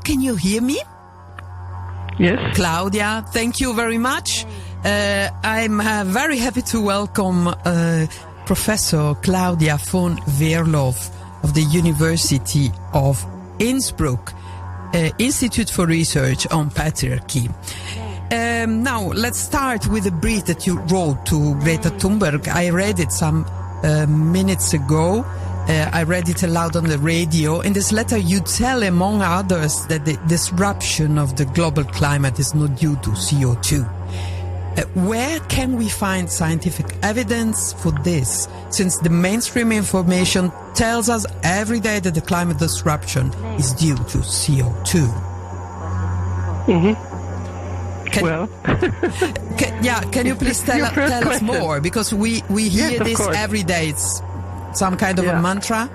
can you hear me? Yes. Claudia, thank you very much. I'm very happy to welcome Professor Claudia von Werlhof of the University of Innsbruck, Institute for Research on Patriarchy. Now, let's start with a brief that you wrote to Greta Thunberg. I read it some minutes ago. I read it aloud on the radio. In this letter, you tell, among others, that the disruption of the global climate is not due to CO2. Where can we find scientific evidence for this, since the mainstream information tells us every day that the climate disruption is due to CO2? Mm-hmm. Can you please tell us more? Because we hear this every day. It's some kind of a mantra.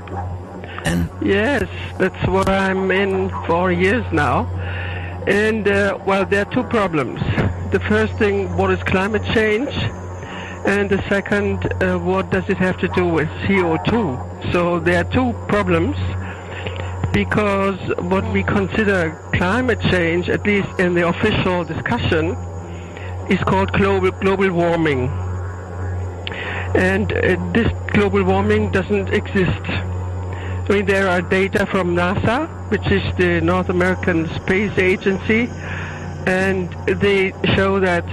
And yes, that's what I'm in for years now. And there are two problems. The first thing, what is climate change? And the second, what does it have to do with CO2? So there are two problems, because what we consider climate change, at least in the official discussion, is called global warming. And this global warming doesn't exist. I mean, there are data from NASA, which is the North American Space Agency, and they show that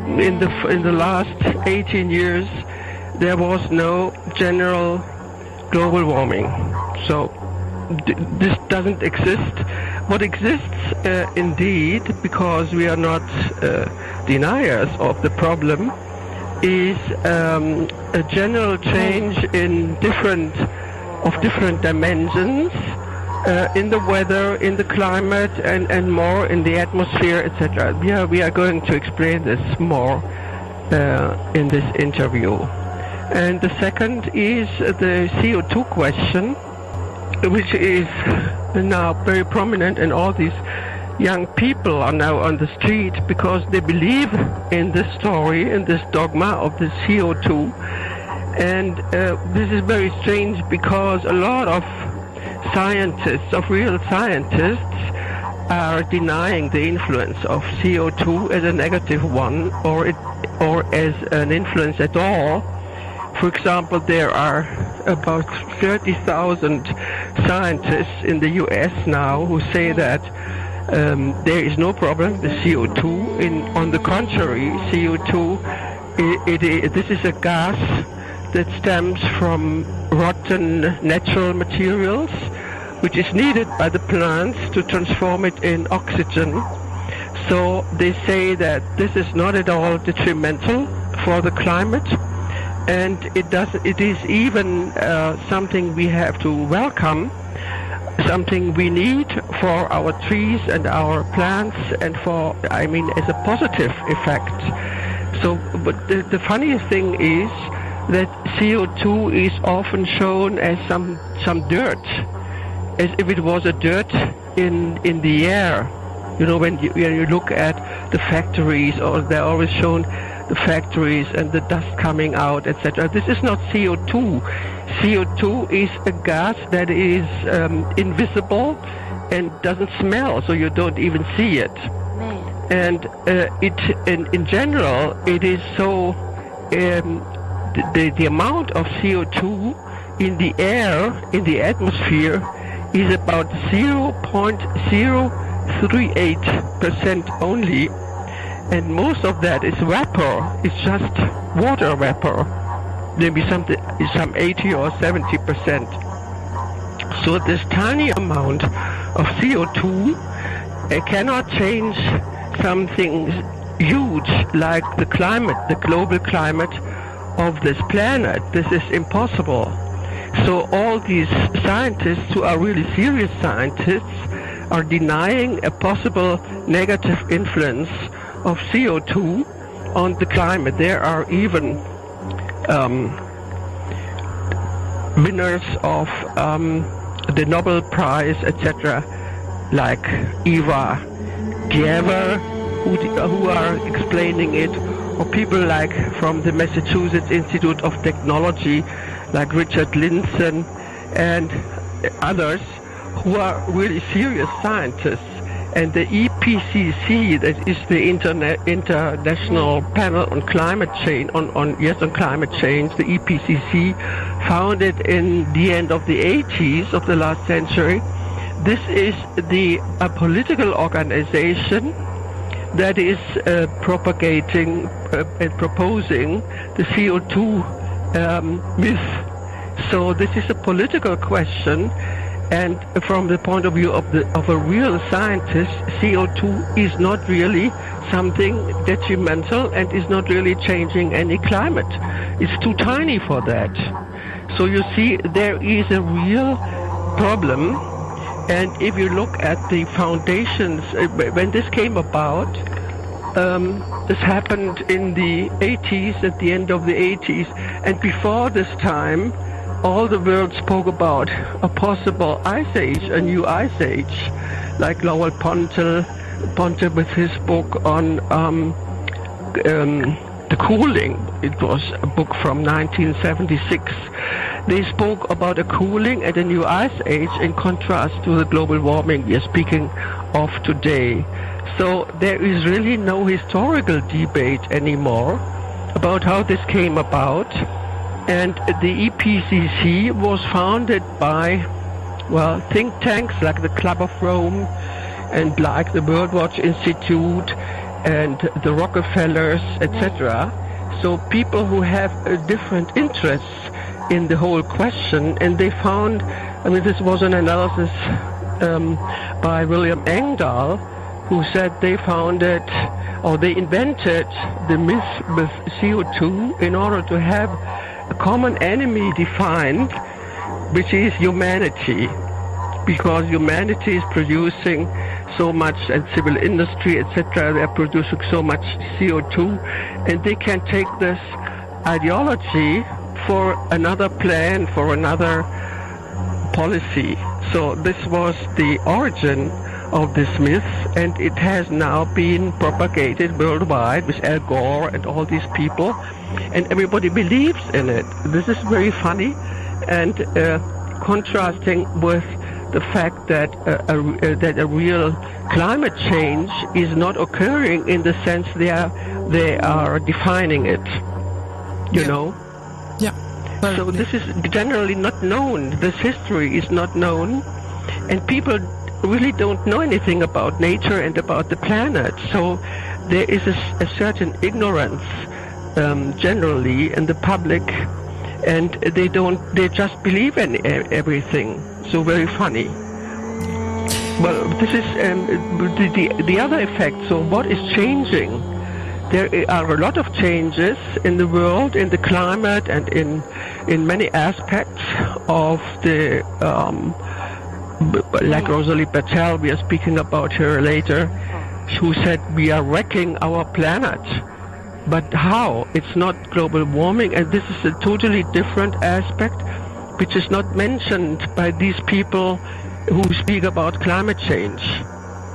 in the last 18 years there was no general global warming. So this doesn't exist. What exists indeed, because we are not deniers of the problem, is a general change in different dimensions in the weather, in the climate, and more in the atmosphere, etc. We are going to explain this more in this interview. And the second is the CO2 question, which is now very prominent, and all these young people are now on the street because they believe in this story, in this dogma of the CO2. And this is very strange, because a lot of scientists, of real scientists, are denying the influence of CO2 as a negative one, or as an influence at all. For example, there are about 30,000 scientists in the US now who say that there is no problem with CO2. On the contrary, CO2, this is a gas that stems from rotten natural materials, which is needed by the plants to transform it in oxygen. So they say that this is not at all detrimental for the climate, and it is even something we have to welcome, something we need for our trees and our plants, and as a positive effect. So, but the funniest thing is that CO2 is often shown as some dirt, as if it was a dirt in the air. You know, when you look at the factories, or they're always shown the factories and the dust coming out, etc. This is not CO2. CO2 is a gas that is invisible and doesn't smell, so you don't even see it. And in general, it is so. The amount of CO2 in the air, in the atmosphere, is about 0.038% only, and most of that is vapor. It's just water vapor, maybe some 80 or 70%. So this tiny amount of CO2 cannot change something huge like the climate, the global climate of this planet. This is impossible. So all these scientists, who are really serious scientists, are denying a possible negative influence of CO2 on the climate. There are even winners of the Nobel Prize, etc., like Eva Gerber, who are explaining it, or people like from the Massachusetts Institute of Technology, like Richard Linson and others, who are really serious scientists. And the IPCC, that is the International Panel on Climate Change, on climate change, the IPCC, founded in the end of the 80s of the last century. This is a political organization that is propagating and proposing the CO2 myth. So this is a political question, and from the point of view of a real scientist, CO2 is not really something detrimental and is not really changing any climate. It's too tiny for that. So you see, there is a real problem. And if you look at the foundations, when this came about, this happened in the 80s, at the end of the 80s, and before this time, all the world spoke about a possible ice age, a new ice age, like Lowell Ponte with his book on the cooling. It was a book from 1976. They spoke about a cooling and a new ice age in contrast to the global warming we are speaking of today. So there is really no historical debate anymore about how this came about. And the IPCC was founded by, think tanks like the Club of Rome and like the World Watch Institute and the Rockefellers, etc. So people who have different interests in the whole question, and they found, this was an analysis by William Engdahl, who said they founded, or they invented the myth with CO2 in order to have a common enemy defined, which is humanity, because humanity is producing so much, and civil industry, etc., they are producing so much CO2, and they can take this ideology for another plan, for another policy. So this was the origin of this myth, and it has now been propagated worldwide with Al Gore and all these people, and everybody believes in it. This is very funny, and contrasting with the fact that a real climate change is not occurring in the sense they are defining it. You know. Yeah. So this is generally not known. This history is not known, and people really don't know anything about nature and about the planet. So there is a certain ignorance generally in the public, and they just believe in everything. So very funny. Well, this is the other effect. So what is changing? There are a lot of changes in the world, in the climate, and in many aspects of the like Rosalie Bertell, we are speaking about her later, who said we are wrecking our planet. But how? It's not global warming, and this is a totally different aspect, which is not mentioned by these people who speak about climate change.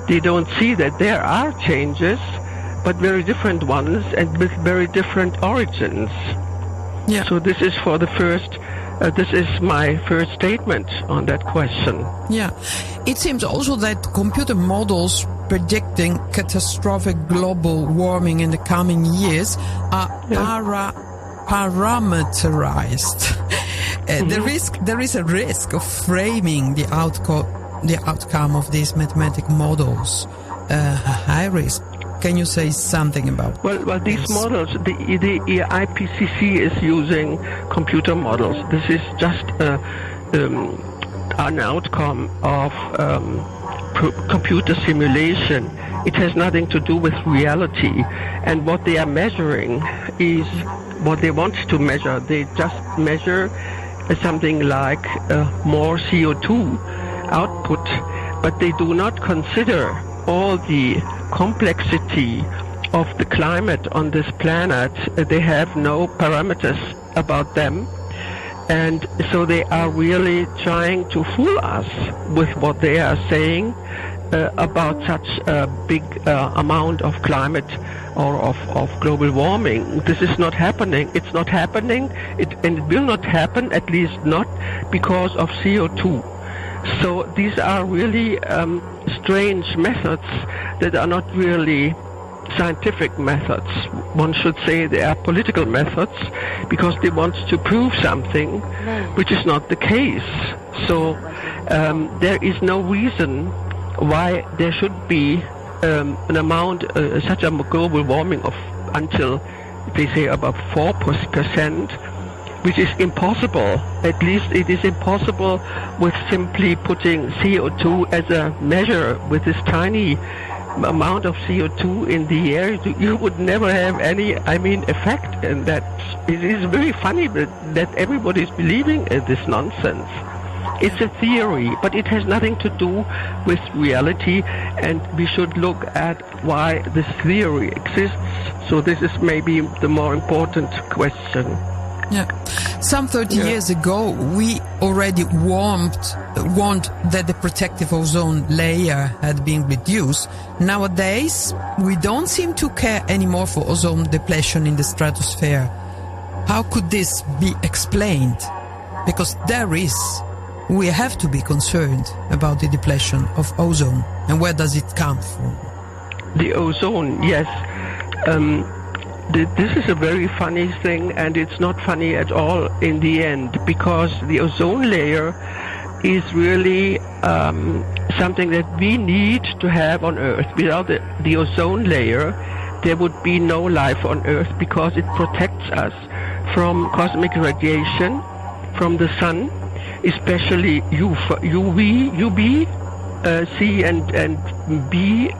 They don't see that there are changes, but very different ones and with very different origins. Yeah. So this is for the first. This is my first statement on that question. Yeah. It seems also that computer models predicting catastrophic global warming in the coming years are parameterized. There is a risk of framing the outcome of these mathematical models a high risk. Can you say something about Well, these models, the IPCC is using computer models. This is just an outcome of computer simulation. It has nothing to do with reality. And what they are measuring is what they want to measure. They just measure something like more CO2 output, but they do not consider all the complexity of the climate on this planet. They have no parameters about them, and so they are really trying to fool us with what they are saying about such a big amount of climate or of global warming. This is not happening. It's not happening, and it will not happen, at least not because of CO2. So these are really strange methods that are not really scientific methods. One should say they are political methods because they want to prove something which is not the case. So there is no reason why there should be an amount, such a global warming of until they say about 4%, which is impossible. At least it is impossible with simply putting CO2 as a measure with this tiny amount of CO2 in the air. You would never have any, effect. And that it is very funny that everybody is believing in this nonsense. It's a theory, but it has nothing to do with reality, and we should look at why this theory exists. So this is maybe the more important question. Yeah. Some 30 years ago, we already warned that the protective ozone layer had been reduced. Nowadays, we don't seem to care anymore for ozone depletion in the stratosphere. How could this be explained? Because we have to be concerned about the depletion of ozone. And where does it come from? The ozone, yes. This is a very funny thing, and it's not funny at all in the end, because the ozone layer is really something that we need to have on Earth. Without the ozone layer, there would be no life on Earth, because it protects us from cosmic radiation from the sun, especially UV, C and B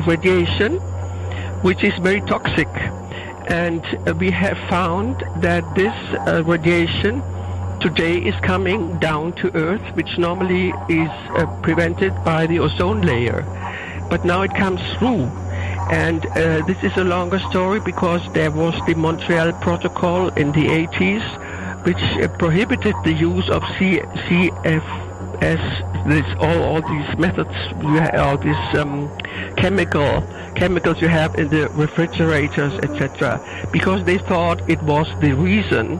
radiation, which is very toxic. And we have found that this radiation today is coming down to Earth, which normally is prevented by the ozone layer. But now it comes through. And this is a longer story, because there was the Montreal Protocol in the 80s, which prohibited the use of CFS, all these methods, all these chemicals you have in the refrigerators, etc., because they thought it was the reason.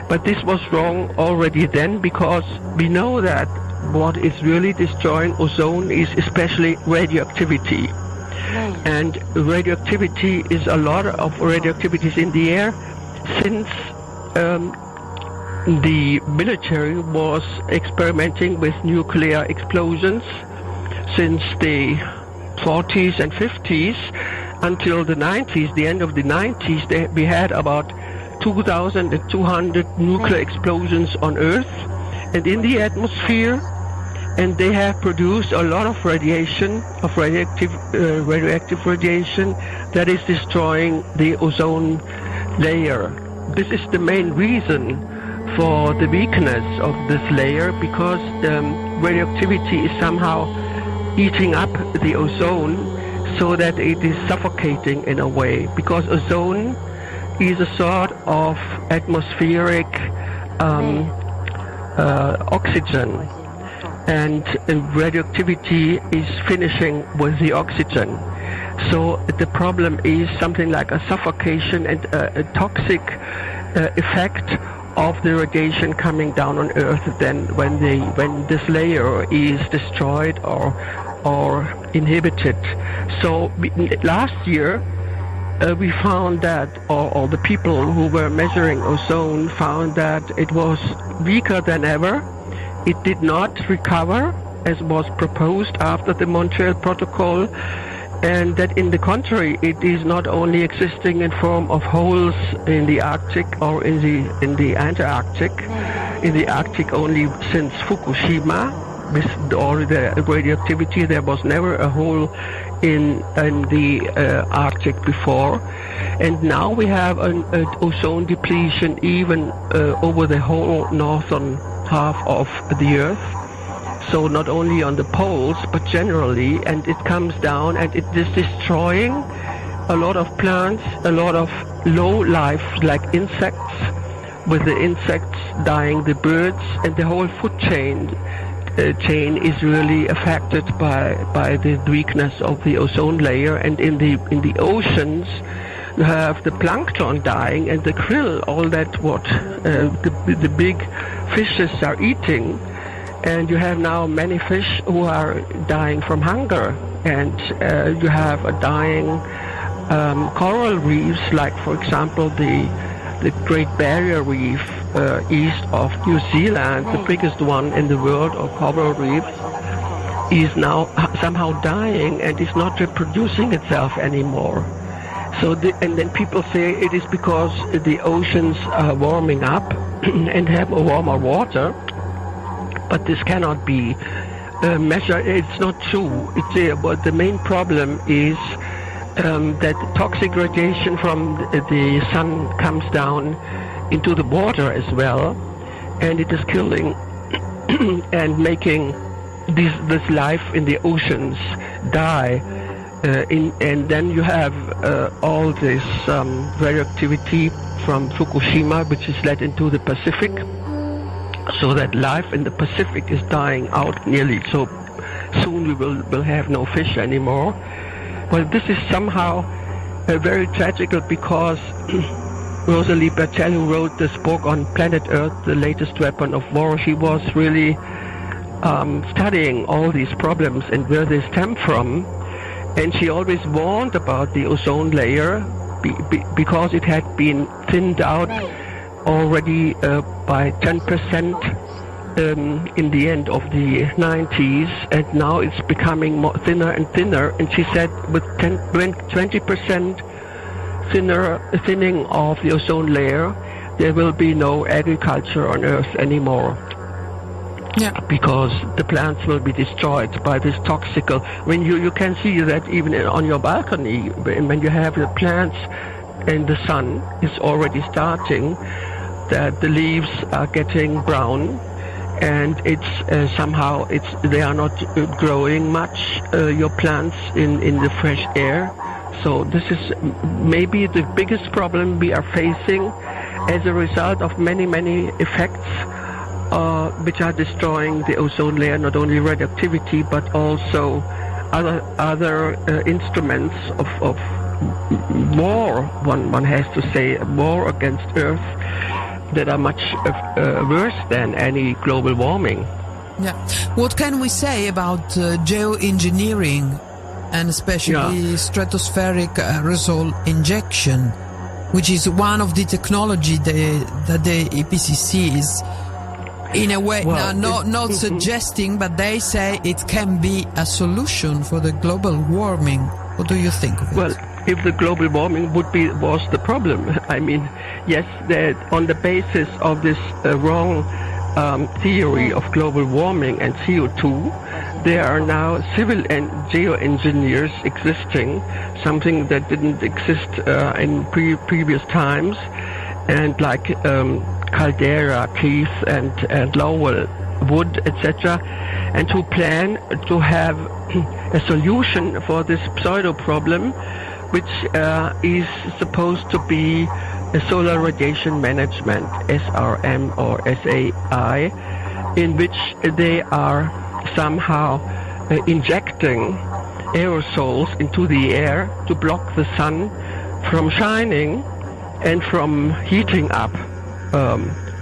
But this was wrong already then, because we know that what is really destroying ozone is especially radioactivity. And radioactivity is a lot of radioactivity in the air, since the military was experimenting with nuclear explosions since the 40s and 50s until the 90s. The end of the 90s, we had about 2,200 nuclear explosions on Earth and in the atmosphere, and they have produced a lot of radiation, of radioactive radiation that is destroying the ozone layer. This is the main reason for the weakness of this layer, because radioactivity is somehow eating up the ozone so that it is suffocating in a way, because ozone is a sort of atmospheric oxygen, and radioactivity is finishing with the oxygen. So the problem is something like a suffocation and a toxic effect of the radiation coming down on Earth then when this layer is destroyed or inhibited. So last year we found that, or the people who were measuring ozone found that it was weaker than ever. It did not recover as was proposed after the Montreal Protocol, and that in the contrary, it is not only existing in form of holes in the Arctic or in the Antarctic. In the Arctic only since Fukushima, with all the radioactivity, there was never a hole in the Arctic before. And now we have an ozone depletion even over the whole northern half of the Earth. So not only on the poles, but generally, and it comes down and it is destroying a lot of plants, a lot of low life like insects, with the insects dying, the birds, and the whole food chain is really affected by the weakness of the ozone layer. And in the oceans, you have the plankton dying and the krill, all that what the big fishes are eating. And you have now many fish who are dying from hunger, and you have a dying coral reefs, like for example the Great Barrier Reef east of New Zealand, the biggest one in the world of coral reefs, is now somehow dying and is not reproducing itself anymore. So and then people say it is because the oceans are warming up and have warmer water, but this cannot be measured. It's not true. But the main problem is that toxic radiation from the sun comes down into the water as well, and it is killing and making this life in the oceans die. And then you have all this radioactivity from Fukushima, which is led into the Pacific, so that life in the Pacific is dying out nearly. So soon we will have no fish anymore. Well, this is somehow very tragical, because Rosalie Bertell, who wrote this book on Planet Earth, The Latest Weapon of War, she was really studying all these problems and where they stem from. And she always warned about the ozone layer because it had been thinned out already by 10% in the end of the 90s, and now it's becoming more thinner and thinner. And she said with 20% thinning of the ozone layer, there will be no agriculture on Earth anymore. Yeah. Because the plants will be destroyed by this toxical. When you can see that even on your balcony, when you have the plants and the sun is already starting, that the leaves are getting brown, and it's somehow they are not growing much, your plants in the fresh air. So this is maybe the biggest problem we are facing as a result of many effects which are destroying the ozone layer, not only radioactivity but also other instruments of war, one has to say, war against Earth, that are much worse than any global warming. Yeah. What can we say about geoengineering, and especially stratospheric aerosol injection, which is one of the technology that the IPCC is in a way not suggesting, but they say it can be a solution for the global warming. What do you think of it? Well, if the global warming was the problem, I mean, yes, that on the basis of this wrong theory of global warming and CO2, there are now civil and geoengineers existing, something that didn't exist in previous times, and like Caldera, Keith, and Lowell, Wood, etc., and to plan to have a solution for this pseudo problem, which is supposed to be a solar radiation management, SRM or SAI, in which they are somehow injecting aerosols into the air to block the sun from shining and from heating up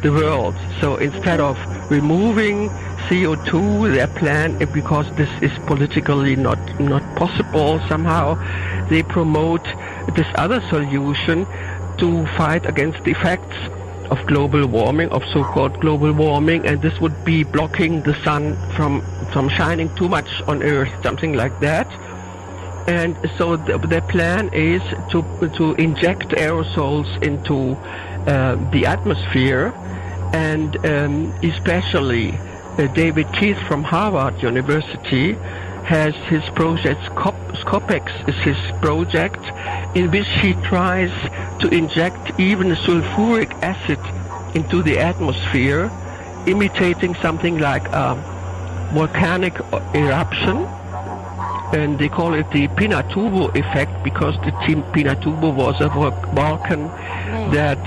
the world. So instead of removing CO2, their plan, because this is politically not possible somehow, they promote this other solution to fight against the effects of global warming, of so-called global warming, and this would be blocking the sun from shining too much on Earth, something like that. And so their plan is to inject aerosols into the atmosphere, and especially David Keith from Harvard University has his project, SCOPEX is his project, in which he tries to inject even sulfuric acid into the atmosphere, imitating something like a volcanic eruption. And they call it the Pinatubo effect, because the Pinatubo was a volcano that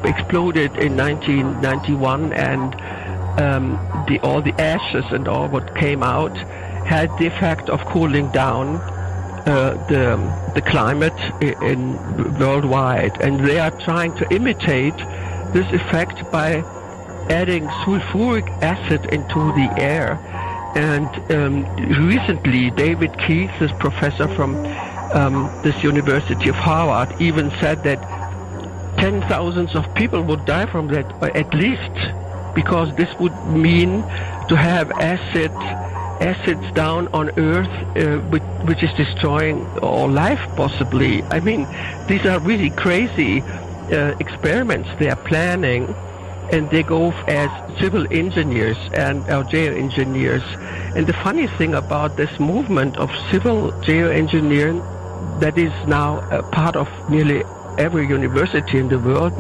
exploded in 1991, and all the ashes and all what came out had the effect of cooling down the climate worldwide. And they are trying to imitate this effect by adding sulfuric acid into the air. And recently, David Keith, this professor from this University of Harvard, even said that 10,000 of people would die from that, at least, because this would mean to have acids down on Earth, which is destroying all life, possibly. I mean, these are really crazy experiments they are planning, and they go as civil engineers and geoengineers. And the funny thing about this movement of civil geoengineering that is now a part of nearly every university in the world,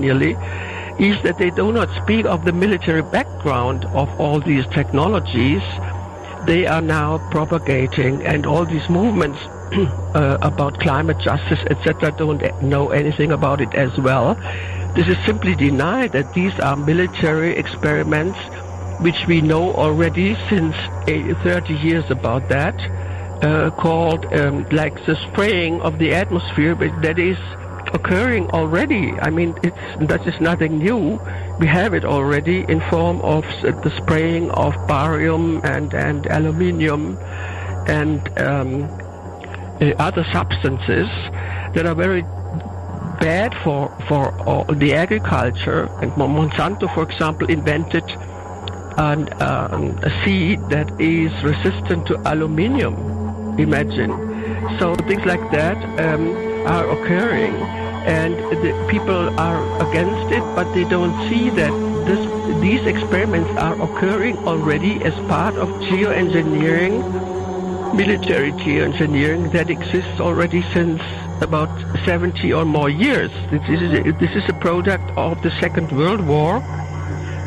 is that they do not speak of the military background of all these technologies they are now propagating, and all these movements about climate justice, etc., don't know anything about it as well. This is simply denied that these are military experiments, which we know already since 30 years about that, called like the spraying of the atmosphere, but that is occurring already. I mean, that is nothing new. We have it already in form of the spraying of barium and aluminium and other substances that are very bad for the agriculture. And Monsanto, for example, invented a seed that is resistant to aluminium. Imagine. So things like that are occurring, and the people are against it, but they don't see that these experiments are occurring already as part of geoengineering, military geoengineering that exists already since about 70 or more years. This is a product of the Second World War,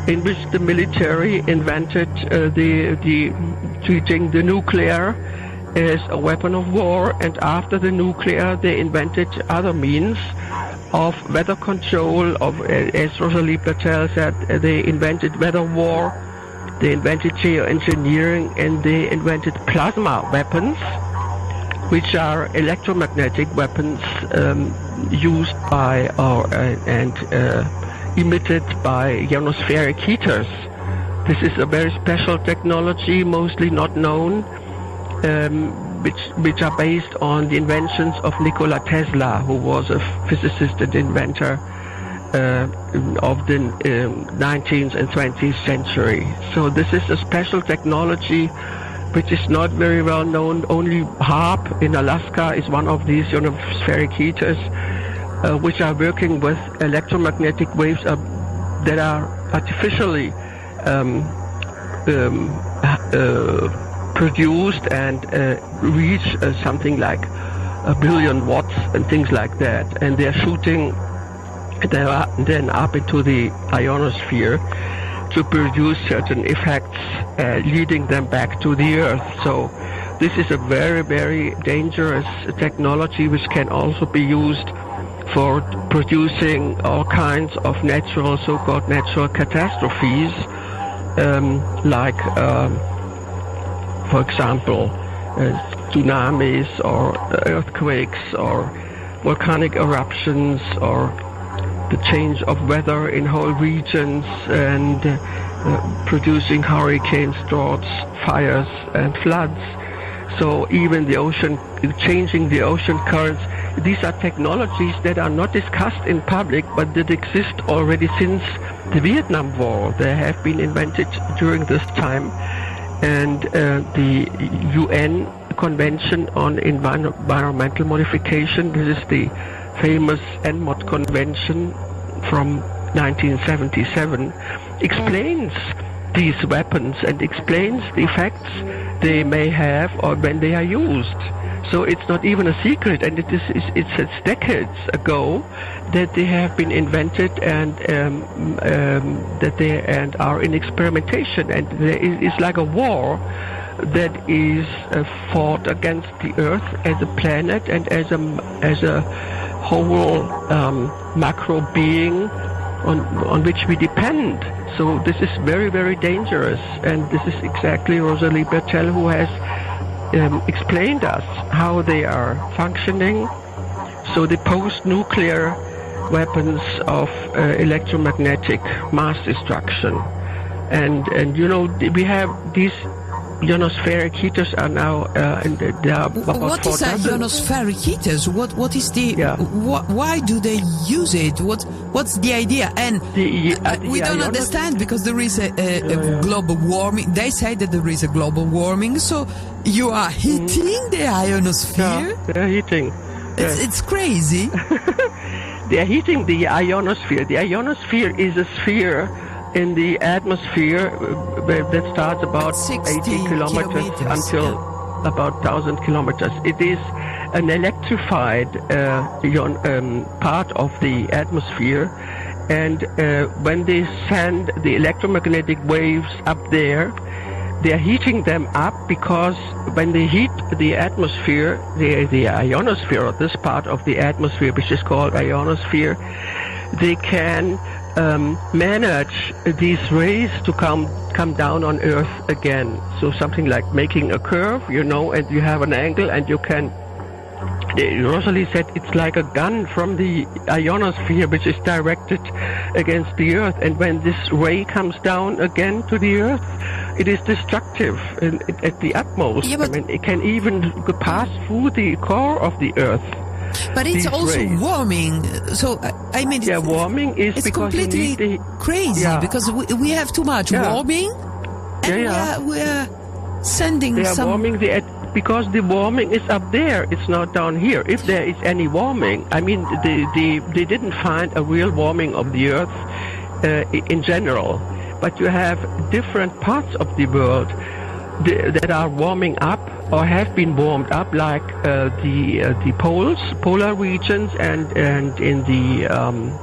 in which the military invented treating the nuclear as a weapon of war, and after the nuclear they invented other means of weather control, as Rosalie Bertell said, they invented weather war, they invented geoengineering, and they invented plasma weapons, which are electromagnetic weapons used by and emitted by ionospheric heaters. This is a very special technology, mostly not known, which are based on the inventions of Nikola Tesla, who was a physicist and inventor of the 19th and 20th century. So this is a special technology which is not very well known. Only HAARP in Alaska is one of these ionospheric heaters which are working with electromagnetic waves that are artificially produced and reach something like 1 billion watts and things like that, and they're shooting then up into the ionosphere to produce certain effects, leading them back to the Earth. So this is a very, very dangerous technology which can also be used for producing all kinds of so-called natural catastrophes, like for example, tsunamis or earthquakes or volcanic eruptions or the change of weather in whole regions and producing hurricanes, droughts, fires and floods. So even the ocean, changing the ocean currents, these are technologies that are not discussed in public, but that exist already since the Vietnam War. They have been invented during this time. And the UN Convention on Environmental Modification, this is the famous ENMOD Convention from 1977, explains these weapons and explains the effects they may have or when they are used. So it's not even a secret, and it's decades ago that they have been invented and that they are in experimentation, and there is like a war that is fought against the Earth as a planet and as a whole macro being on which we depend. So this is very, very dangerous, and this is exactly Rosalie Bertell who has explained us how they are functioning. So the post-nuclear weapons of electromagnetic mass destruction, And you know, we have these ionospheric heaters are now they are about what is a 4,000. ionospheric heaters? What is the why do they use it? What's the idea? And we don't understand, because there is a global warming. They say that there is a global warming, so you are heating the ionosphere. Yeah, they're heating. It's crazy. They are heating the ionosphere. The ionosphere is a sphere in the atmosphere that starts about 80 kilometers until about 1,000 kilometers. It is an electrified part of the atmosphere, and when they send the electromagnetic waves up there, they are heating them up, because when they heat the atmosphere, the ionosphere, or this part of the atmosphere, which is called ionosphere, they can manage these rays to come down on Earth again. So something like making a curve, you know, and you have an angle, and you can. Rosalie said it's like a gun from the ionosphere, which is directed against the Earth, and when this ray comes down again to the Earth, it is destructive at the utmost. Yeah, I mean, it can even pass through the core of the Earth. But it's also rays. Warming. So I mean, warming is it's because completely crazy, because we have too much warming, and we are sending some. Warming because the warming is up there. It's not down here. If there is any warming, I mean, they didn't find a real warming of the Earth in general, but you have different parts of the world that are warming up or have been warmed up, like the polar regions, and in the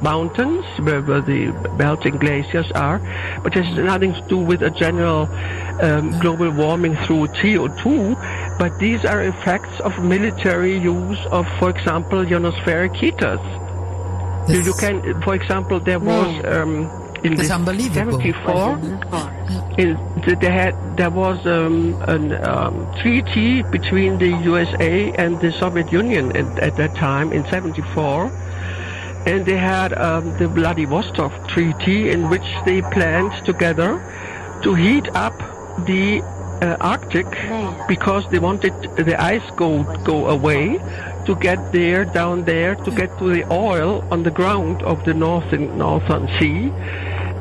mountains where the melting glaciers are. But it has nothing to do with a general global warming through CO2. But these are effects of military use of, for example, ionospheric heaters. You can, for example, there was in it's unbelievable. 74. There was a treaty between the USA and the Soviet Union at that time in 74, and they had the Vladivostok Treaty, in which they planned together to heat up the Arctic, because they wanted the ice go away to get down there to get to the oil on the ground of the Northern Sea.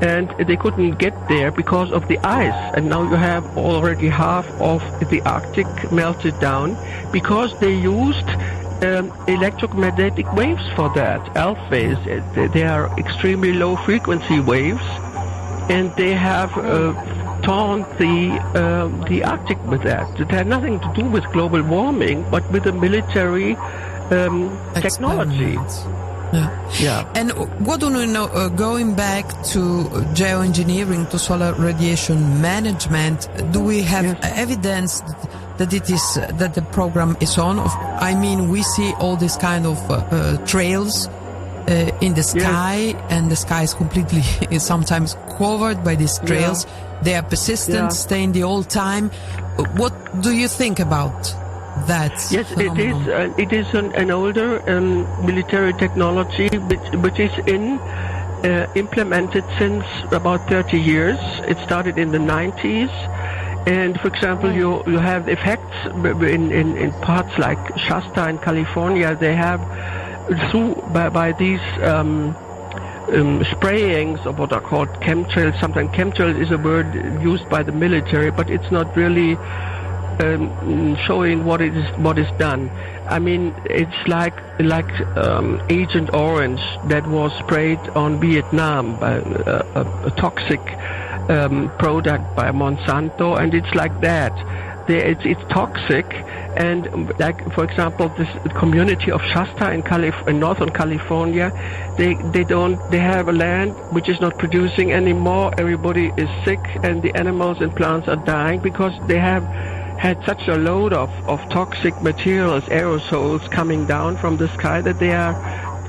And they couldn't get there because of the ice, and now you have already half of the Arctic melted down, because they used electromagnetic waves for that, ELF waves. They are extremely low frequency waves, and they have torn the Arctic with that. It had nothing to do with global warming, but with the military technology. Yeah. And what do we know, going back to geoengineering, to solar radiation management, do we have evidence that that the program is on? I mean, we see all this kind of trails in the sky, and the sky is completely sometimes covered by these trails. They are persistent, staying the whole time. What do you think about that? Yes, phenomenon? It is an older military technology which is implemented since about 30 years. It started in the 90s, and for example, you have effects in parts like Shasta in California. They have by these sprayings of what are called chemtrails. Sometimes chemtrails is a word used by the military, but it's not really showing what is done. I mean, it's like Agent Orange that was sprayed on Vietnam by a toxic product by Monsanto, and it's like that. It's toxic, and like, for example, this community of Shasta in northern California, they have a land which is not producing anymore. Everybody is sick, and the animals and plants are dying because they have had such a load of toxic materials, aerosols coming down from the sky, that they are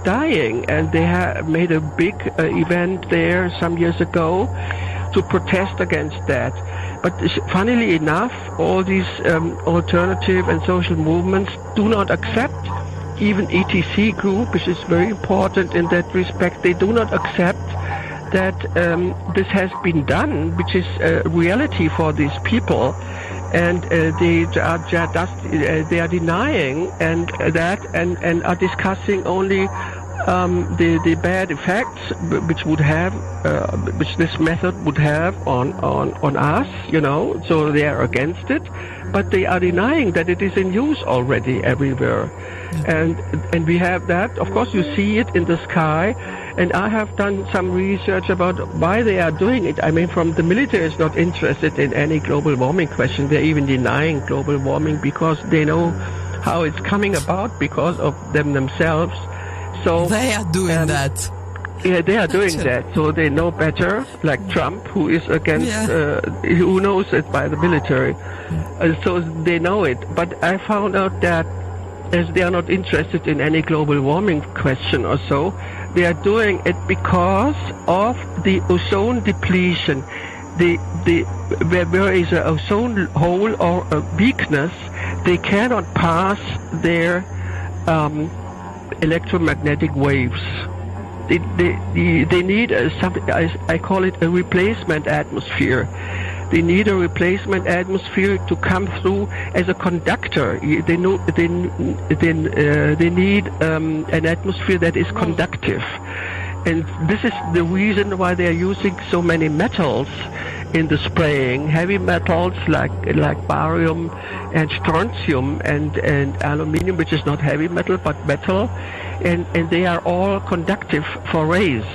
dying. And they have made a big event there some years ago to protest against that. But funnily enough, all these alternative and social movements do not accept, even ETC group, which is very important in that respect, they do not accept that this has been done, which is a reality for these people, and they are denying and are discussing only the bad effects which this method would have on us, so they are against it, but they are denying that it is in use already everywhere. And we have that, of course you see it in the sky, and I have done some research about why they are doing it. I mean, from the military is not interested in any global warming question. They're even denying global warming because they know how it's coming about because of themselves. So they are doing that. Yeah, they are doing that. So they know better, like Trump, who is against, who knows it by the military. So they know it. But I found out that as they are not interested in any global warming question or so, they are doing it because of the ozone depletion. Where there is an ozone hole or a weakness, they cannot pass their electromagnetic waves. They need something, I call it a replacement atmosphere. They need a replacement atmosphere to come through as a conductor. They need an atmosphere that is conductive. And this is the reason why they are using so many metals in the spraying. Heavy metals like barium and strontium and aluminium, which is not heavy metal but metal, and they are all conductive for rays,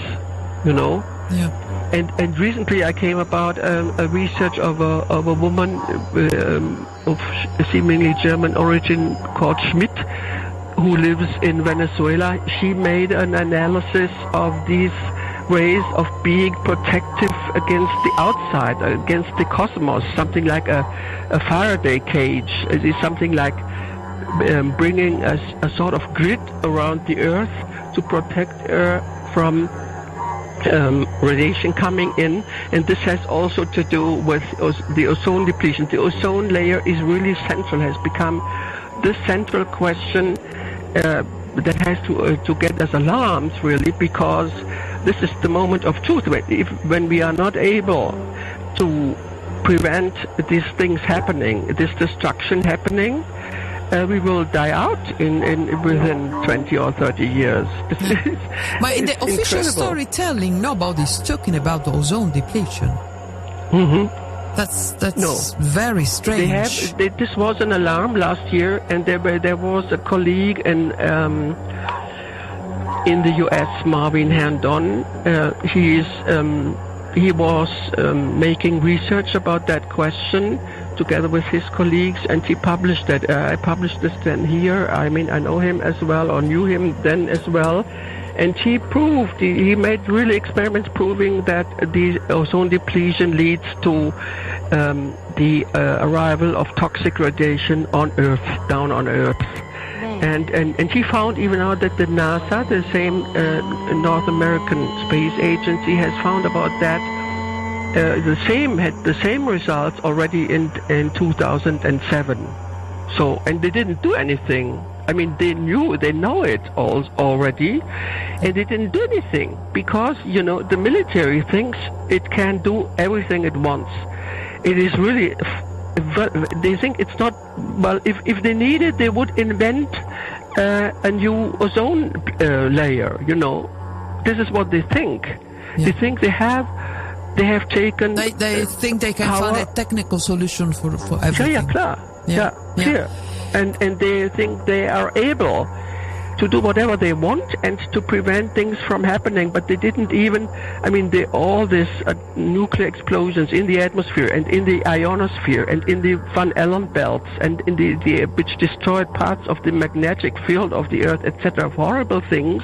Yeah. And recently I came about a research of a woman of seemingly German origin called Schmidt, who lives in Venezuela. She made an analysis of these ways of being protective against the outside, against the cosmos, something like a Faraday cage. It is something like bringing a sort of grid around the Earth to protect her from radiation coming in, and this has also to do with the ozone depletion. The ozone layer is really central, has become the central question that has to get us alarmed, really, because this is the moment of truth. When we are not able to prevent these things happening, this destruction happening, we will die out within 20 or 30 years. But in the official storytelling, nobody's talking about the ozone depletion. Mm-hmm. That's very strange. This was an alarm last year, and there was a colleague in the U.S., Marvin Handon. He was making research about that question together with his colleagues, and he published that. I published this then here. I mean, I know him as well, or knew him then as well. And he made really experiments proving that the ozone depletion leads to the arrival of toxic radiation on Earth, down on Earth. And he found even out that the NASA, the same North American Space Agency, has found about that. Had the same results already in 2007. So, and they didn't do anything. I mean, they know it all already, and they didn't do anything because, the military thinks it can do everything it wants. It is really, they think it's not, well, if they need it, they would invent a new ozone layer, This is what they think. Yeah. They think they have taken... They think they can find a technical solution for everything. Yeah, klar. Yeah, clear. And they think they are able to do whatever they want and to prevent things from happening, but they didn't even, all these nuclear explosions in the atmosphere and in the ionosphere and in the Van Allen belts and in the which destroyed parts of the magnetic field of the Earth, etc., horrible things,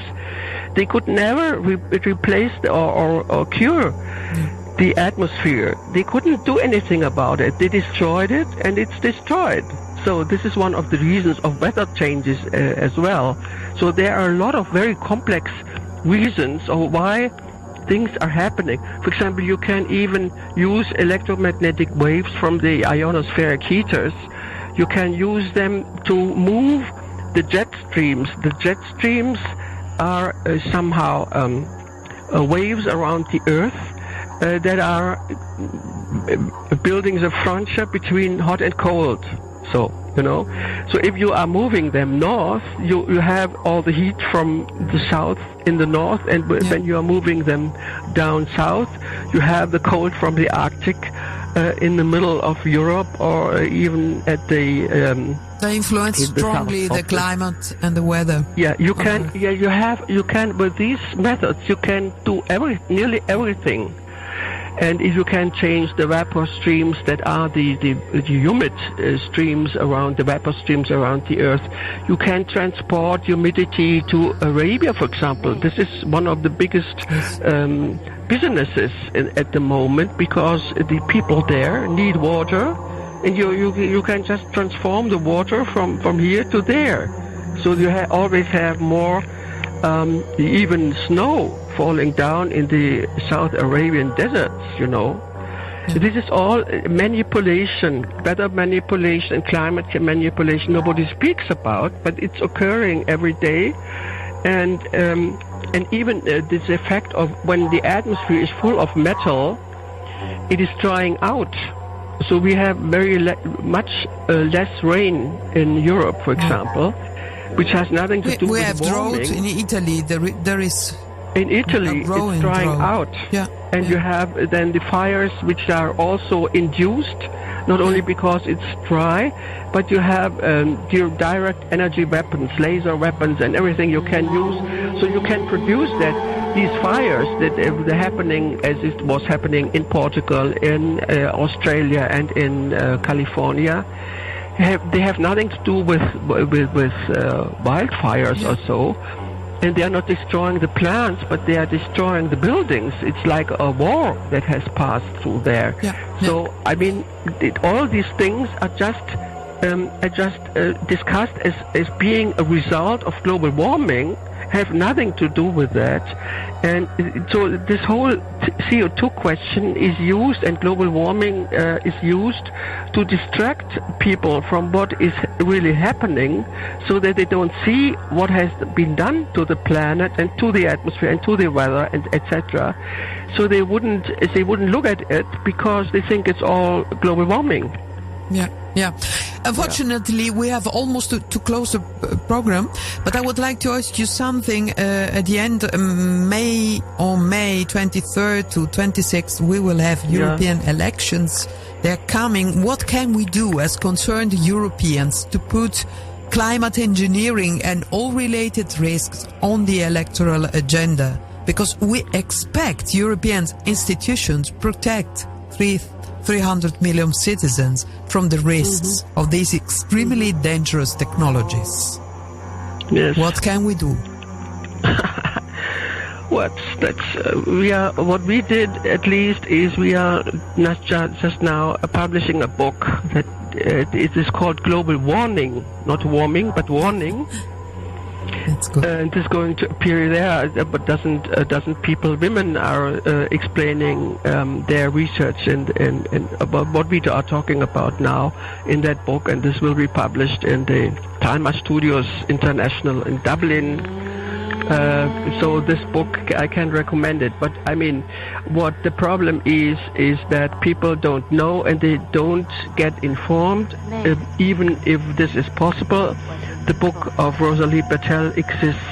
they could never replace or cure the atmosphere. They couldn't do anything about it. They destroyed it, and it's destroyed. So this is one of the reasons of weather changes as well. So there are a lot of very complex reasons of why things are happening. For example, you can even use electromagnetic waves from the ionospheric heaters. You can use them to move the jet streams. The jet streams are somehow waves around the Earth that are building the frontier between hot and cold. So, so if you are moving them north, you have all the heat from the south in the north, and when you are moving them down south, you have the cold from the Arctic in the middle of Europe, or even at the they influence strongly the climate and the weather. Yeah, you can. Yeah, you can. With these methods, you can do nearly everything. And if you can change the vapor streams that are the humid streams around the vapor streams around the Earth, you can transport humidity to Arabia, for example. This is one of the biggest businesses at the moment, because the people there need water, and you can just transform the water from here to there. So you always have more even snow falling down in the South Arabian deserts, This is all manipulation, weather manipulation, climate manipulation nobody speaks about, but it's occurring every day. And even this effect of when the atmosphere is full of metal, it is drying out. So we have much less rain in Europe, for example, which has nothing to do with warming. We have drought in Italy. There is... In Italy, it's drying out. Yeah. And you have then the fires, which are also induced, not only because it's dry, but you have direct energy weapons, laser weapons, and everything you can use. So you can produce these fires that are happening as it was happening in Portugal, in Australia, and in California. They have nothing to do with wildfires or so. And they are not destroying the plants, but they are destroying the buildings. It's like a war that has passed through there. So, I mean, all these things are just discussed as being a result of global warming, have nothing to do with that. And so this whole CO2 question is used, and global warming is used to distract people from what is really happening, so that they don't see what has been done to the planet and to the atmosphere and to the weather, and etc. So they wouldn't look at it, because they think it's all global warming. Yeah. Unfortunately, we have almost to close the program, but I would like to ask you something. At the end, May 23rd to 26th, we will have European elections. They're coming. What can we do as concerned Europeans to put climate engineering and all related risks on the electoral agenda? Because we expect European institutions protect 300 million citizens from the risks of these extremely dangerous technologies. Yes. What can we do? What we did, at least, is we are not just now publishing a book that it is called Global Warning, not warming, but warning. That's good. And it's going to appear there, but women are explaining their research and about what we are talking about now in that book, and this will be published in the Talma Studios International in Dublin. So this book, I can recommend it. But I mean, what the problem is that people don't know, and they don't get informed, even if this is possible. The book of Rosalie Bertell exists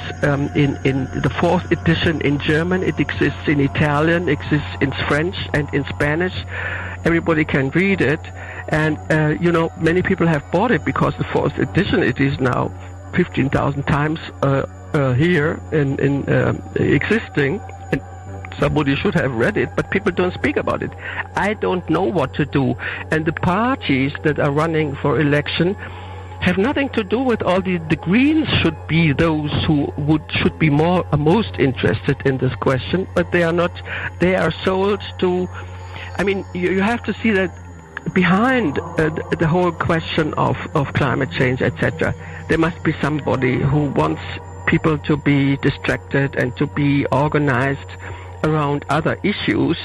in the 4th edition in German. It exists in Italian, exists in French and in Spanish. Everybody can read it. And, many people have bought it because the 4th edition, it is now 15,000 times here in existing. And somebody should have read it, but people don't speak about it. I don't know what to do. And the parties that are running for election have nothing to do with all the Greens should be those who should be most interested in this question, but they are not. They are sold to. I mean, you have to see that behind the whole question of climate change, etc., there must be somebody who wants people to be distracted and to be organized around other issues.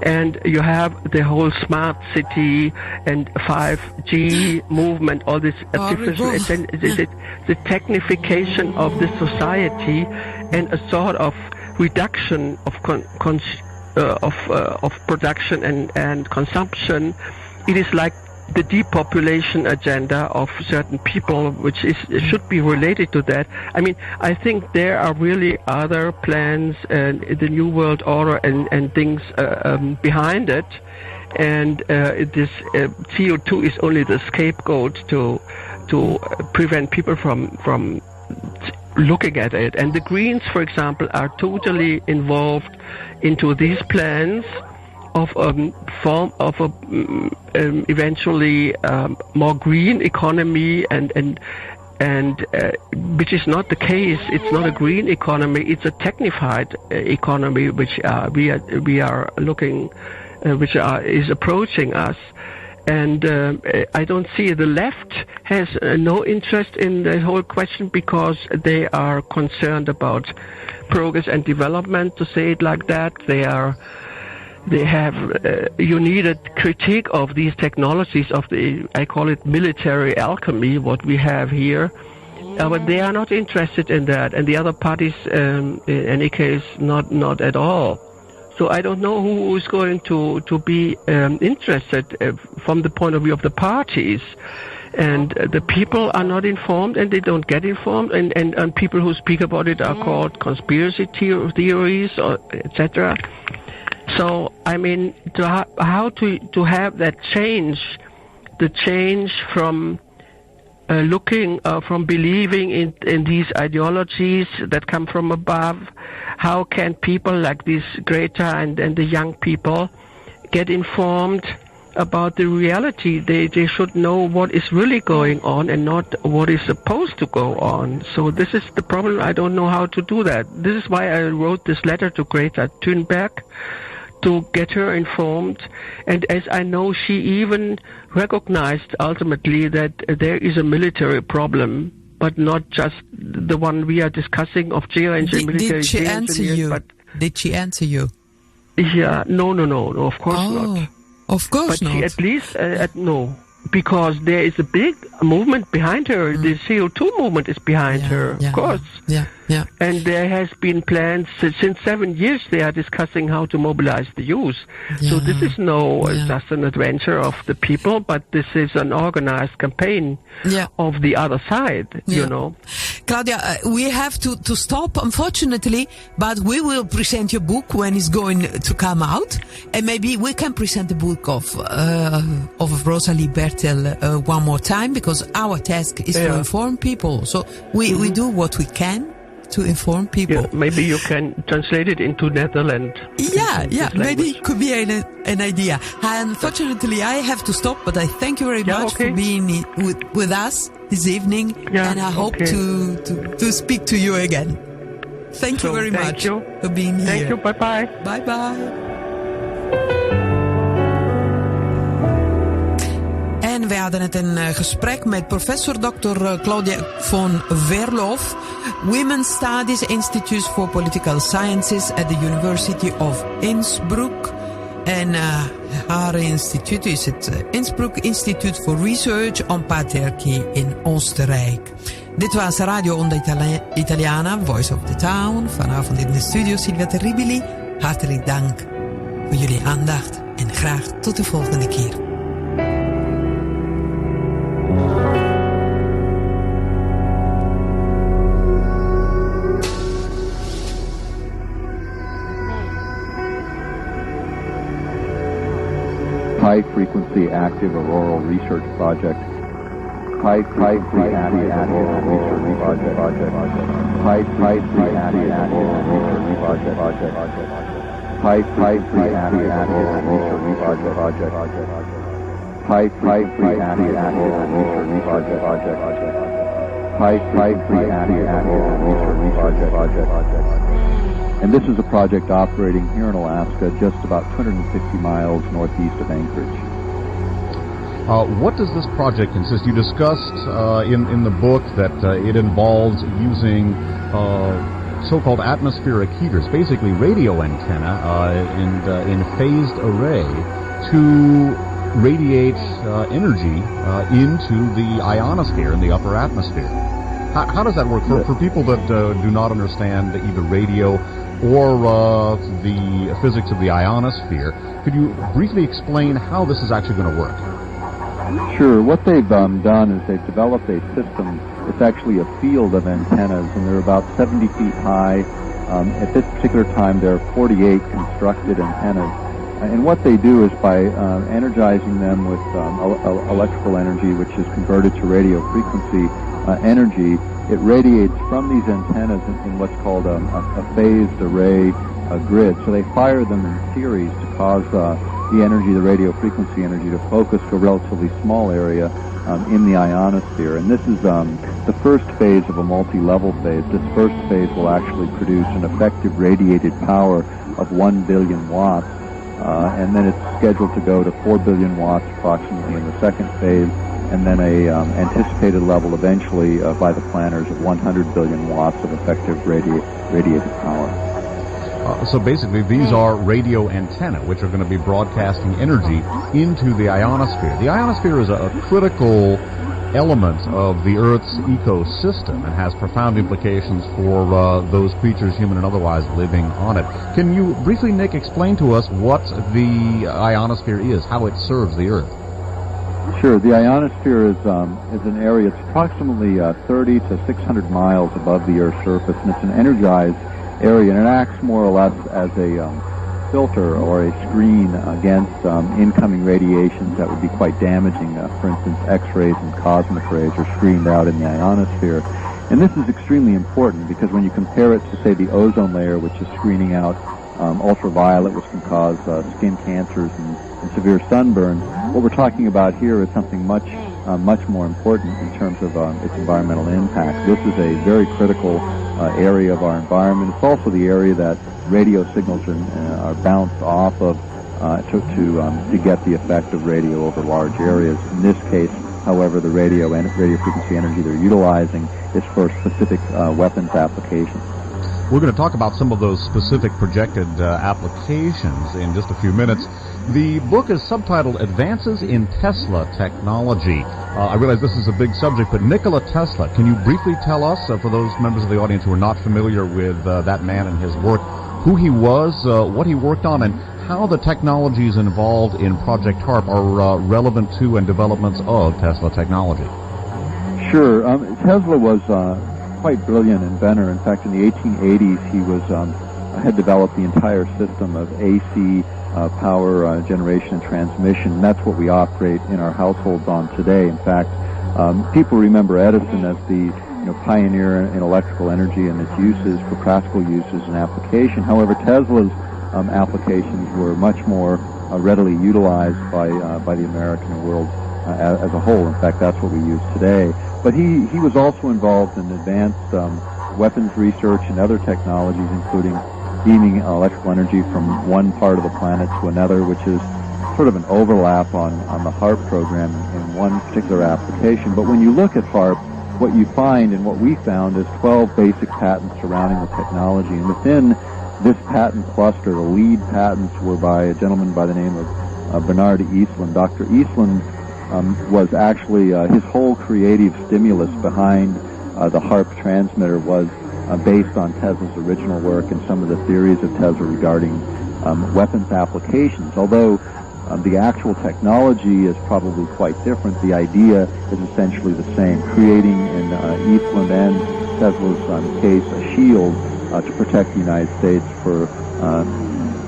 And you have the whole smart city and 5G movement, all this the technification of the society, and a sort of reduction of of production and consumption. It is like the depopulation agenda of certain people, which should be related to that. I mean, I think there are really other plans and the New World Order and things behind it, and this CO2 is only the scapegoat to prevent people from looking at it. And the Greens, for example, are totally involved into these plans of form of eventually more green economy and which is not the case. It's not a green economy. It's a technified economy which we are looking, is approaching us. And I don't see the left has no interest in the whole question because they are concerned about progress and development, to say it like that. They have you need a critique of these technologies of I call it military alchemy, what we have here, but they are not interested in that, and the other parties, in any case, not at all. So I don't know who is going to be interested from the point of view of the parties, and the people are not informed, and they don't get informed, and people who speak about it are called conspiracy theories or etc. So, I mean, how to have that change, the change from looking, from believing in these ideologies that come from above, how can people like this Greta and the young people get informed about the reality? They should know what is really going on and not what is supposed to go on. So this is the problem. I don't know how to do that. This is why I wrote this letter to Greta Thunberg, to get her informed. And as I know, she even recognized ultimately that there is a military problem, but not just the one we are discussing of geoengineering. Did she answer you? Did she answer you? Yeah, no, of course not. Of course not. But she at least, no. Because there is a big movement behind her. The CO2 movement is behind her, of course. Yeah. And there has been plans since 7 years. They are discussing how to mobilize the youth. So this is just an adventure of the people, but this is an organized campaign of the other side, you know. Claudia, we have to stop, unfortunately, but we will present your book when it's going to come out, and maybe we can present the book of Rosalie Bertel one more time, because our task is to inform people. So we do what we can to inform people. Yeah, maybe you can translate it into Netherlands. Yeah, maybe it could be an idea. Unfortunately, I have to stop, but I thank you very much for being with us this evening, and I hope to speak to you again. Thank you very much for being here. Thank you, bye-bye. Bye-bye. En we hadden net een gesprek met professor Dr. Claudia von Werlhof, Women's Studies Institute for Political Sciences at the University of Innsbruck. En haar instituut is het Innsbruck Institute for Research on Patriarchy in Oostenrijk. Dit was Radio Onda Italiana, Voice of the Town. Vanavond in de studio Silvia Terribili. Hartelijk dank voor jullie aandacht en graag tot de volgende keer. High-frequency active auroral research project. High-frequency active auroral research project. High-frequency active auroral research project. High-frequency active auroral research project. High-frequency active auroral research project. High-frequency active auroral research project. And this is a project operating here in Alaska, just about 250 miles northeast of Anchorage. What does this project consist? You discussed in the book that it involves using so-called atmospheric heaters, basically radio antenna in phased array, to radiate energy into the ionosphere in the upper atmosphere. How does that work for people that do not understand either radio or the physics of the ionosphere. Could you briefly explain how this is actually going to work? Sure. What they've done is they've developed a system. It's actually a field of antennas, and they're about 70 feet high. At this particular time, there are 48 constructed antennas. And what they do is by energizing them with electrical energy, which is converted to radio frequency energy, it radiates from these antennas in what's called a phased array grid. So they fire them in series to cause the energy, the radio frequency energy, to focus to a relatively small area in the ionosphere. And this is the first phase of a multi-level phase. This first phase will actually produce an effective radiated power of 1 billion watts. And then it's scheduled to go to 4 billion watts approximately in the second phase, and then a anticipated level eventually by the planners of 100 billion watts of effective radiated power. So basically, these are radio antennae, which are going to be broadcasting energy into the ionosphere. The ionosphere is a critical element of the Earth's ecosystem and has profound implications for those creatures, human and otherwise, living on it. Can you briefly, Nick, explain to us what the ionosphere is, how it serves the Earth? Sure. The ionosphere is an area, it's approximately 30 to 600 miles above the Earth's surface, and it's an energized area, and it acts more or less as a filter or a screen against incoming radiations that would be quite damaging. For instance, X-rays and cosmic rays are screened out in the ionosphere. And this is extremely important because when you compare it to, say, the ozone layer, which is screening out ultraviolet, which can cause skin cancers and severe sunburn, what we're talking about here is something much more important in terms of its environmental impact. This is a very critical area of our environment. It's also the area that radio signals are bounced off of to get the effect of radio over large areas. In this case, however, the radio frequency energy they're utilizing is for specific weapons applications. We're going to talk about some of those specific projected applications in just a few minutes. The book is subtitled Advances in Tesla Technology. I realize this is a big subject, but Nikola Tesla, can you briefly tell us, for those members of the audience who are not familiar with that man and his work, who he was, what he worked on, and how the technologies involved in Project HARP are relevant to and developments of Tesla technology? Sure. Tesla was quite brilliant inventor. In fact, in the 1880s, he had developed the entire system of AC power generation and transmission, and that's what we operate in our households on today. In fact, people remember Edison as the pioneer in electrical energy and its uses for practical uses and application. However, Tesla's applications were much more readily utilized by the American world as a whole. In fact, that's what we use today. But he was also involved in advanced weapons research and other technologies, including beaming electrical energy from one part of the planet to another, which is sort of an overlap on the HARP program in one particular application. But when you look at HARP, what you find and what we found is 12 basic patents surrounding the technology. And within this patent cluster, the lead patents were by a gentleman by the name of Bernard Eastland. Dr. Eastland was actually, his whole creative stimulus behind the HARP transmitter was based on Tesla's original work and some of the theories of Tesla regarding weapons applications. Although the actual technology is probably quite different, the idea is essentially the same, creating in Eastland and Tesla's case a shield to protect the United States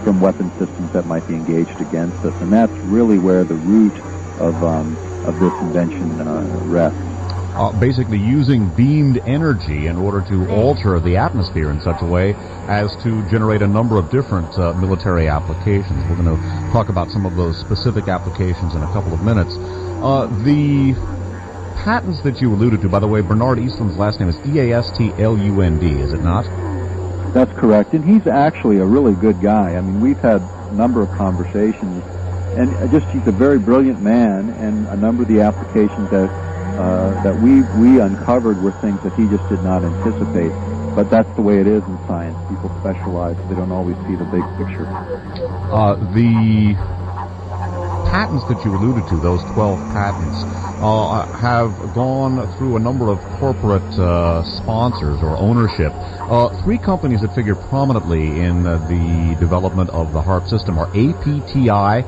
from weapon systems that might be engaged against us. And that's really where the root of this invention rests. Basically using beamed energy in order to alter the atmosphere in such a way as to generate a number of different military applications. We're going to talk about some of those specific applications in a couple of minutes. The patents that you alluded to, by the way, Bernard Eastland's last name is Eastlund, is it not? That's correct, and he's actually a really good guy. I mean, we've had a number of conversations, and he's a very brilliant man, and a number of the applications that we uncovered were things that he just did not anticipate. But that's the way it is in science. People specialize. They don't always see the big picture. The patents that you alluded to, those 12 patents, have gone through a number of corporate sponsors or ownership. Three companies that figure prominently in the development of the HARP system are APTI,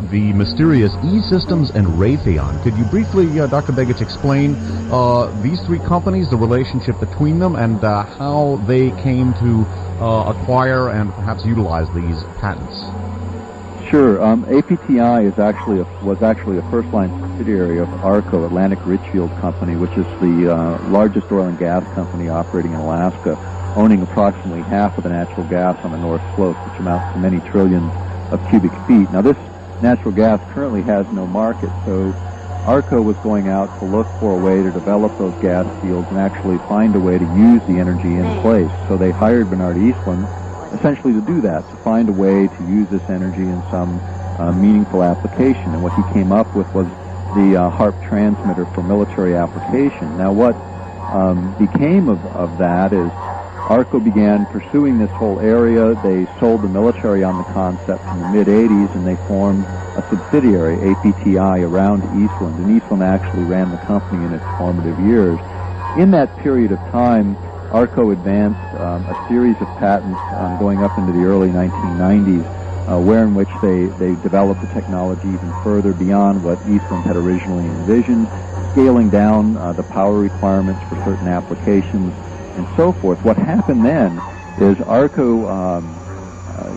the mysterious E-Systems, and Raytheon. Could you briefly, Dr. Begich, explain these three companies, the relationship between them, and how they came to acquire and perhaps utilize these patents? Sure. APTI was actually a first-line subsidiary of ARCO, Atlantic Richfield Company, which is the largest oil and gas company operating in Alaska, owning approximately half of the natural gas on the North Slope, which amounts to many trillions of cubic feet. Now, this natural gas currently has no market, so ARCO was going out to look for a way to develop those gas fields and actually find a way to use the energy in place. So they hired Bernard Eastland essentially to do that, to find a way to use this energy in some meaningful application. And what he came up with was the HARP transmitter for military application. Now what became of that is ARCO began pursuing this whole area. They sold the military on the concept in the mid-'80s, and they formed a subsidiary, APTI, around Eastland. And Eastland actually ran the company in its formative years. In that period of time, ARCO advanced a series of patents going up into the early 1990s, in which they developed the technology even further beyond what Eastland had originally envisioned, scaling down the power requirements for certain applications and so forth. What happened then is ARCO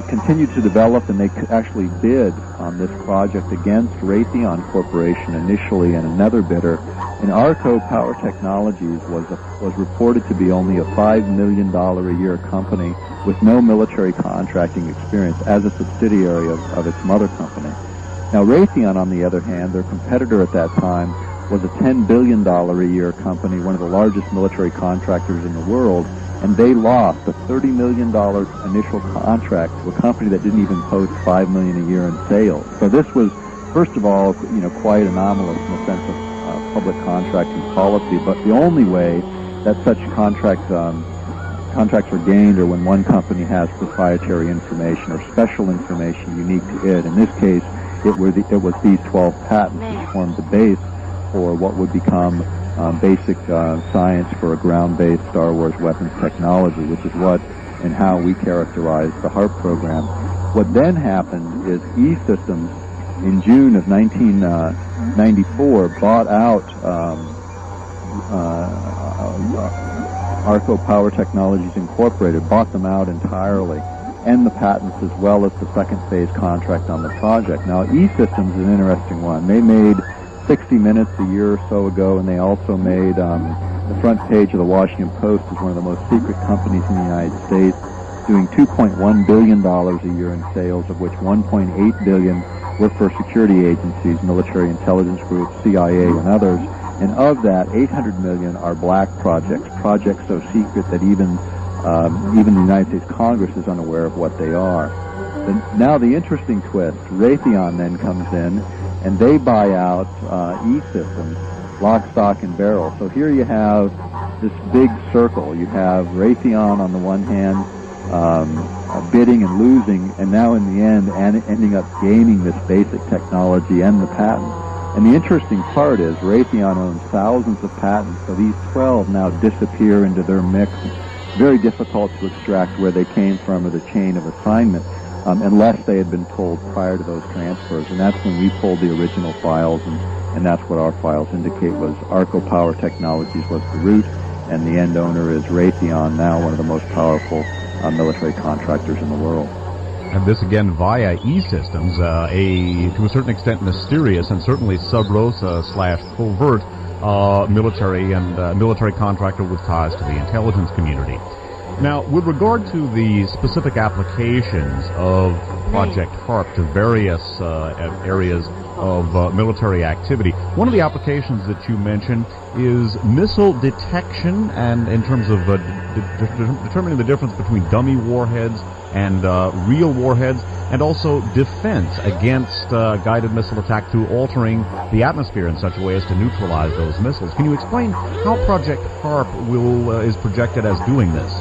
continued to develop, and they actually bid on this project against Raytheon Corporation initially and another bidder. And ARCO Power Technologies was reported to be only a $5 million a year company with no military contracting experience as a subsidiary of its mother company. Now Raytheon, on the other hand, their competitor at that time, was a $10 billion a year company, one of the largest military contractors in the world, and they lost a $30 million initial contract to a company that didn't even post $5 million a year in sales. So this was, first of all, quite anomalous in the sense of public contracting policy, but the only way that such contracts are gained are when one company has proprietary information or special information unique to it. In this case, it was these 12 patents which formed the base for what would become basic science for a ground-based Star Wars weapons technology, which is what and how we characterize the HARP program. What then happened is E-Systems, in June of 1994, bought out ARCO Power Technologies Incorporated, bought them out entirely, and the patents as well as the second phase contract on the project. Now, E-Systems is an interesting one. They made 60 Minutes a year or so ago, and they also made the front page of the Washington Post as one of the most secret companies in the United States, doing $2.1 billion a year in sales, of which $1.8 billion were for security agencies, military intelligence groups, CIA, and others. And of that, $800 million are black projects so secret that even the United States Congress is unaware of what they are. Now the interesting twist, Raytheon then comes in, and they buy out E-Systems, lock, stock, and barrel. So here you have this big circle. You have Raytheon on the one hand, bidding and losing, and now in the end ending up gaining this basic technology and the patent. And the interesting part is Raytheon owns thousands of patents, so these 12 now disappear into their mix. Very difficult to extract where they came from or the chain of assignment, unless they had been told prior to those transfers. And that's when we pulled the original files, and that's what our files indicate was ARCO Power Technologies was the root, and the end owner is Raytheon, now one of the most powerful military contractors in the world. And this again via E-Systems, to a certain extent mysterious and certainly sub rosa / covert military contractor with ties to the intelligence community. Now, with regard to the specific applications of Project HARP to various areas of military activity, one of the applications that you mentioned is missile detection, and in terms of determining the difference between dummy warheads and real warheads, and also defense against guided missile attack through altering the atmosphere in such a way as to neutralize those missiles. Can you explain how Project HARP is projected as doing this?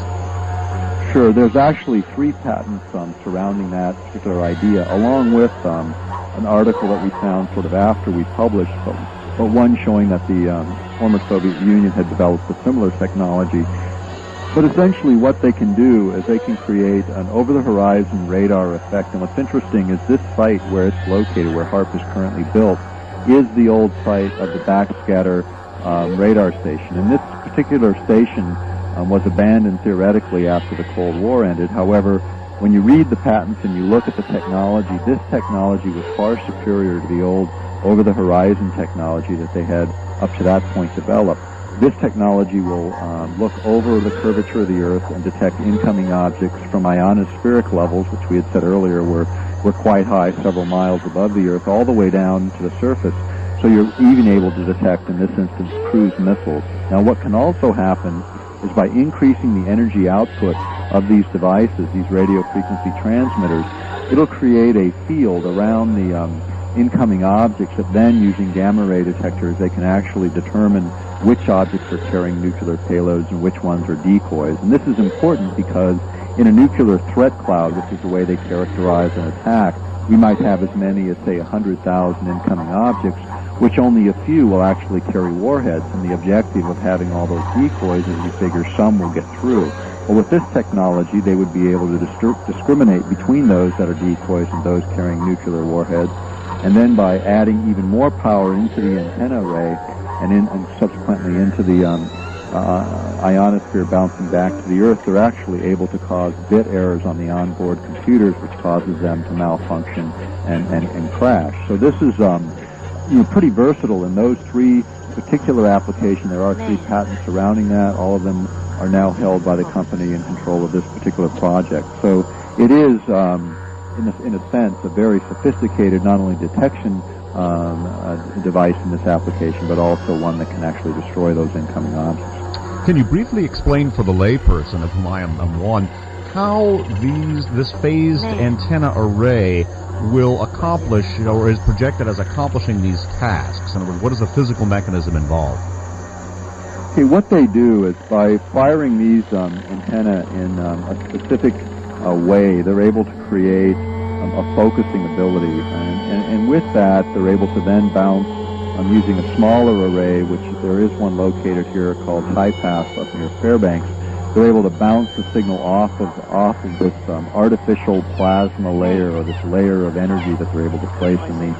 Sure. There's actually 3 patents surrounding that particular idea, along with a an article that we found sort of after we published, but one showing that the former Soviet Union had developed a similar technology. But essentially what they can do is they can create an over-the-horizon radar effect. And what's interesting is this site where it's located, where HAARP is currently built, is the old site of the backscatter radar station. And this particular station was abandoned theoretically after the Cold War ended. However, when you read the patents and you look at the technology, this technology was far superior to the old over-the-horizon technology that they had up to that point developed. This technology will look over the curvature of the Earth and detect incoming objects from ionospheric levels, which we had said earlier were quite high, several miles above the Earth, all the way down to the surface. So you're even able to detect, in this instance, cruise missiles. Now, what can also happen is by increasing the energy output of these devices, these radio frequency transmitters, it'll create a field around the incoming objects that then, using gamma ray detectors, they can actually determine which objects are carrying nuclear payloads and which ones are decoys. And this is important because in a nuclear threat cloud, which is the way they characterize an attack, we might have as many as, say, 100,000 incoming objects, which only a few will actually carry warheads. And the objective of having all those decoys is you figure some will get through. Well, with this technology, they would be able to discriminate between those that are decoys and those carrying nuclear warheads. And then by adding even more power into the antenna array and subsequently into the ionosphere bouncing back to the Earth, they're actually able to cause bit errors on the onboard computers, which causes them to malfunction and crash. So this is pretty versatile in those three particular applications. There are 3 patents surrounding that. All of them are now held by the company in control of this particular project. So it is, in a sense, a very sophisticated not only detection device in this application, but also one that can actually destroy those incoming objects. Can you briefly explain for the layperson, of whom I am one, how this phased antenna array will accomplish, or is projected as accomplishing these tasks? In other words, what is the physical mechanism involved? Okay, what they do is by firing these antenna in a specific way, they're able to create a focusing ability, and with that, they're able to then bounce using a smaller array, which there is one located here called High Pass up near Fairbanks. They're able to bounce the signal off of this artificial plasma layer, or this layer of energy that they're able to place in the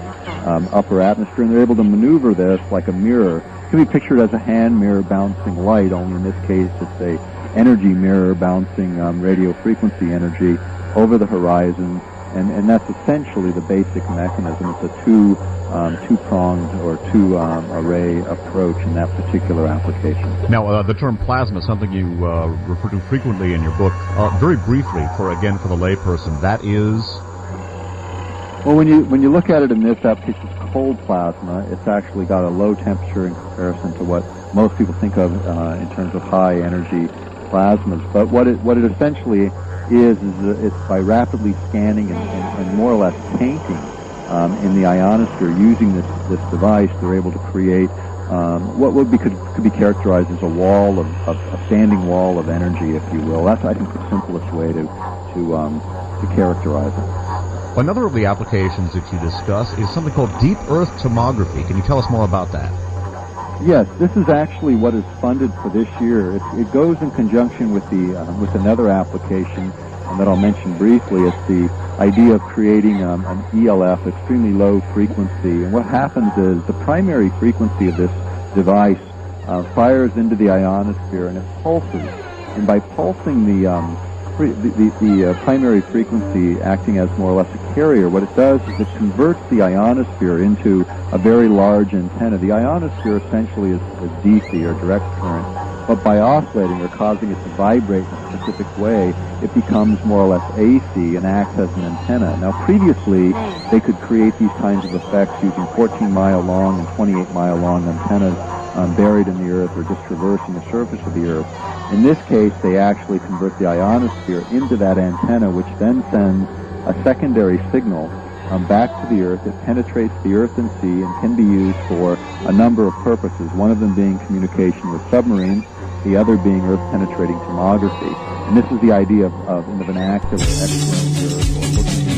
upper atmosphere, and they're able to maneuver this like a mirror. It can be pictured as a hand mirror bouncing light, only in this case it's a energy mirror bouncing radio frequency energy over the horizon, and that's essentially the basic mechanism. It's a two-pronged or two-array approach in that particular application. Now, the term plasma is something you refer to frequently in your book. Very briefly, for the layperson, that is? Well, when you look at it in this application, it's cold plasma. It's actually got a low temperature in comparison to what most people think of in terms of high energy plasmas. But what it essentially is it's by rapidly scanning and more or less painting in the ionosphere using this device, they're able to create what could be characterized as a wall a standing wall of energy, if you will. That's, I think, the simplest way to characterize it. Another of the applications that you discuss is something called deep earth tomography. Can you tell us more about that? Yes, this is actually what is funded for this year. It goes in conjunction with another application that I'll mention briefly. It's the idea of creating an ELF, extremely low frequency. And what happens is the primary frequency of this device fires into the ionosphere and it pulses. And by pulsing the primary frequency acting as more or less a carrier, what it does is it converts the ionosphere into a very large antenna. The ionosphere essentially is DC, or direct current, but by oscillating or causing it to vibrate in a specific way, it becomes more or less AC and acts as an antenna. Now, previously, they could create these kinds of effects using 14-mile-long and 28-mile-long antennas buried in the Earth or just traversing the surface of the Earth. In this case, they actually convert the ionosphere into that antenna, which then sends a secondary signal back to the Earth. It penetrates the Earth and sea and can be used for a number of purposes, one of them being communication with submarines, the other being Earth-penetrating tomography. And this is the idea of an active X-ray or looking